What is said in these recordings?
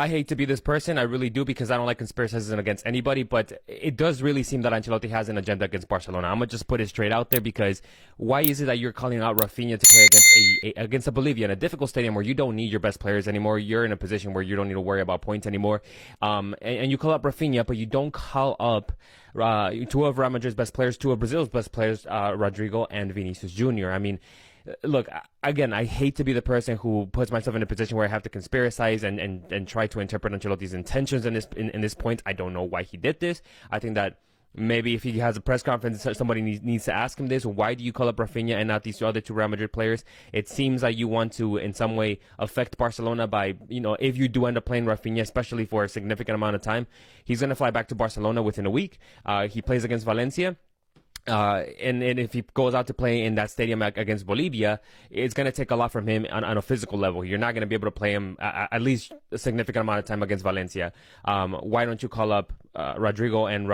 I hate to be this person, I really do, because I don't like conspiracies against anybody, but it does really seem that Ancelotti has an agenda against Barcelona. I'm going to just put it straight out there, because why is it that you're calling out Raphinha to play against a Bolivia in a difficult stadium where you don't need your best players anymore? You're in a position where you don't need to worry about points anymore. And you call up Raphinha, but you don't call up two of Real Madrid's best players, two of Brazil's best players, Rodrygo and Vinícius Jr. I mean, look, again, I hate to be the person who puts myself in a position where I have to conspiracize and try to interpret Ancelotti's intentions in this point. I don't know why he did this. I think that maybe if he has a press conference, somebody needs to ask him this. Why do you call up Raphinha and not these other two Real Madrid players? It seems like you want to, in some way, affect Barcelona by, if you do end up playing Raphinha, especially for a significant amount of time, he's going to fly back to Barcelona within a week. He plays against Valencia. And if he goes out to play in that stadium against Bolivia, it's going to take a lot from him on a physical level. You're not going to be able to play him at least a significant amount of time against Valencia. Why don't you call up Rodrygo and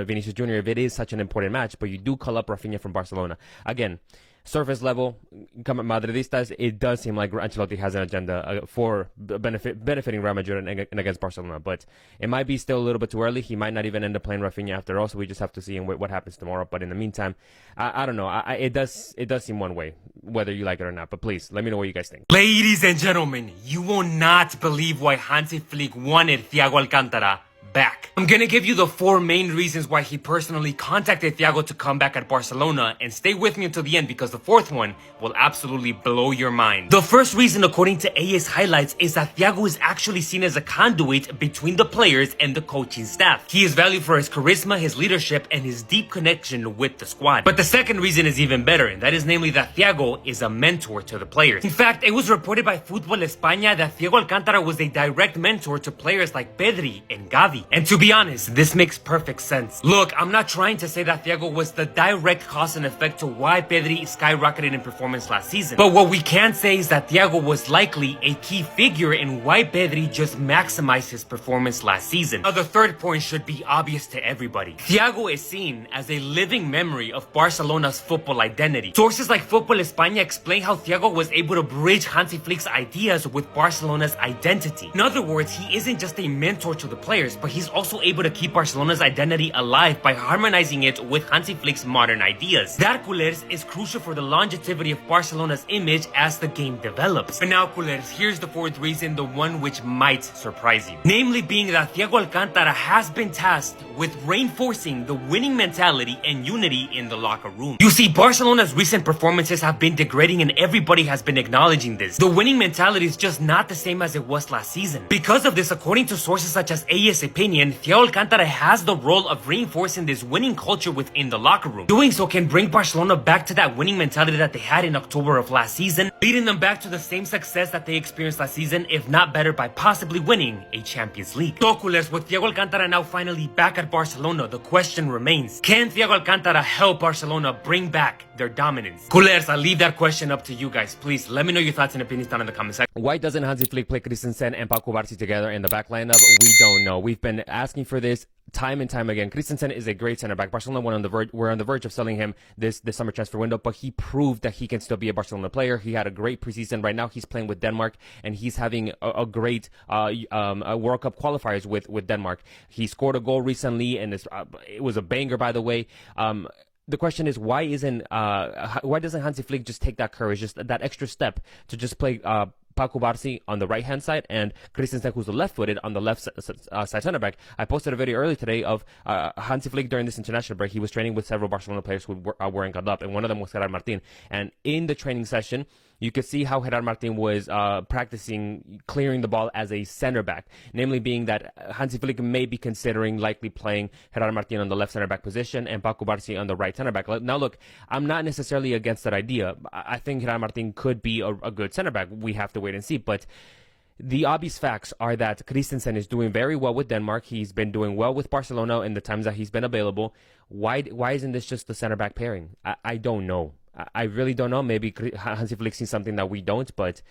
Vinícius Jr. if it is such an important match, but you do call up Raphinha from Barcelona? Again, surface level, Madridistas, it does seem like Ancelotti has an agenda for benefiting Real Madrid and against Barcelona, but it might be still a little bit too early. He might not even end up playing Raphinha after all, so we just have to see what happens tomorrow. But in the meantime, I don't know. It does seem one way, whether you like it or not. But please, let me know what you guys think. Ladies and gentlemen, you will not believe why Hansi Flick wanted Thiago Alcantara back. I'm gonna give you the 4 main reasons why he personally contacted Thiago to come back at Barcelona, and stay with me until the end because the 4th one will absolutely blow your mind. The first reason, according to AS Highlights, is that Thiago is actually seen as a conduit between the players and the coaching staff. He is valued for his charisma, his leadership, and his deep connection with the squad. But the second reason is even better, and that is namely that Thiago is a mentor to the players. In fact, it was reported by Fútbol España that Thiago Alcántara was a direct mentor to players like Pedri and Gavi. And to be honest, this makes perfect sense. Look, I'm not trying to say that Thiago was the direct cause and effect to why Pedri skyrocketed in performance last season. But what we can say is that Thiago was likely a key figure in why Pedri just maximized his performance last season. Now, the third point should be obvious to everybody. Thiago is seen as a living memory of Barcelona's football identity. Sources like Fútbol España explain how Thiago was able to bridge Hansi Flick's ideas with Barcelona's identity. In other words, he isn't just a mentor to the players, but he's also able to keep Barcelona's identity alive by harmonizing it with Hansi Flick's modern ideas. That, culers, is crucial for the longevity of Barcelona's image as the game develops. But now, culers, here's the 4th reason, the one which might surprise you. Namely being that Thiago Alcántara has been tasked with reinforcing the winning mentality and unity in the locker room. You see, Barcelona's recent performances have been degrading and everybody has been acknowledging this. The winning mentality is just not the same as it was last season. Because of this, according to sources such as AS Opinion, Thiago Alcántara has the role of reinforcing this winning culture within the locker room. Doing so can bring Barcelona back to that winning mentality that they had in October of last season, leading them back to the same success that they experienced last season, if not better, by possibly winning a Champions League. So, culers, with Thiago Alcántara now finally back at Barcelona, the question remains, can Thiago Alcántara help Barcelona bring back their dominance? Culers, I'll leave that question up to you guys. Please, let me know your thoughts and opinions down in the comment section. Why doesn't Hansi Flick play Christensen and Paco Barsi together in the back lineup? We don't know. We've been asking for this time and time again. Christensen is a great center back. Barcelona were on the verge of selling him this summer transfer window, but he proved that he can still be a Barcelona player. He had a great preseason. Right now, he's playing with Denmark, and he's having a great World Cup qualifiers with Denmark. He scored a goal recently, and it was a banger, by the way. The question is, why doesn't Hansi Flick just take that courage, just that extra step to just play Paco Barsi on the right-hand side and Christensen, who's the left-footed, on the left side center back? I posted a video earlier today of Hansi Flick during this international break. He was training with several Barcelona players who weren't called up, and one of them was Gerard Martin. And in the training session, you could see how Gerard Martin was practicing clearing the ball as a center back, namely being that Hansi Flick may be considering likely playing Gerard Martin on the left center back position and Paco Barsi on the right center back. Now, look, I'm not necessarily against that idea. I think Gerard Martin could be a good center back. We have to wait and see, but the obvious facts are that Christensen is doing very well with Denmark. He's been doing well with Barcelona in the times that he's been available. Why isn't this just the center back pairing? I don't know. I really don't know. Maybe Hansi Flick sees something that we don't, but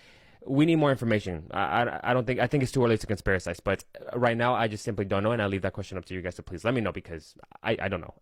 we need more information. I think it's too early to conspiracize, but right now I just simply don't know, and I'll leave that question up to you guys to please let me know, because I don't know.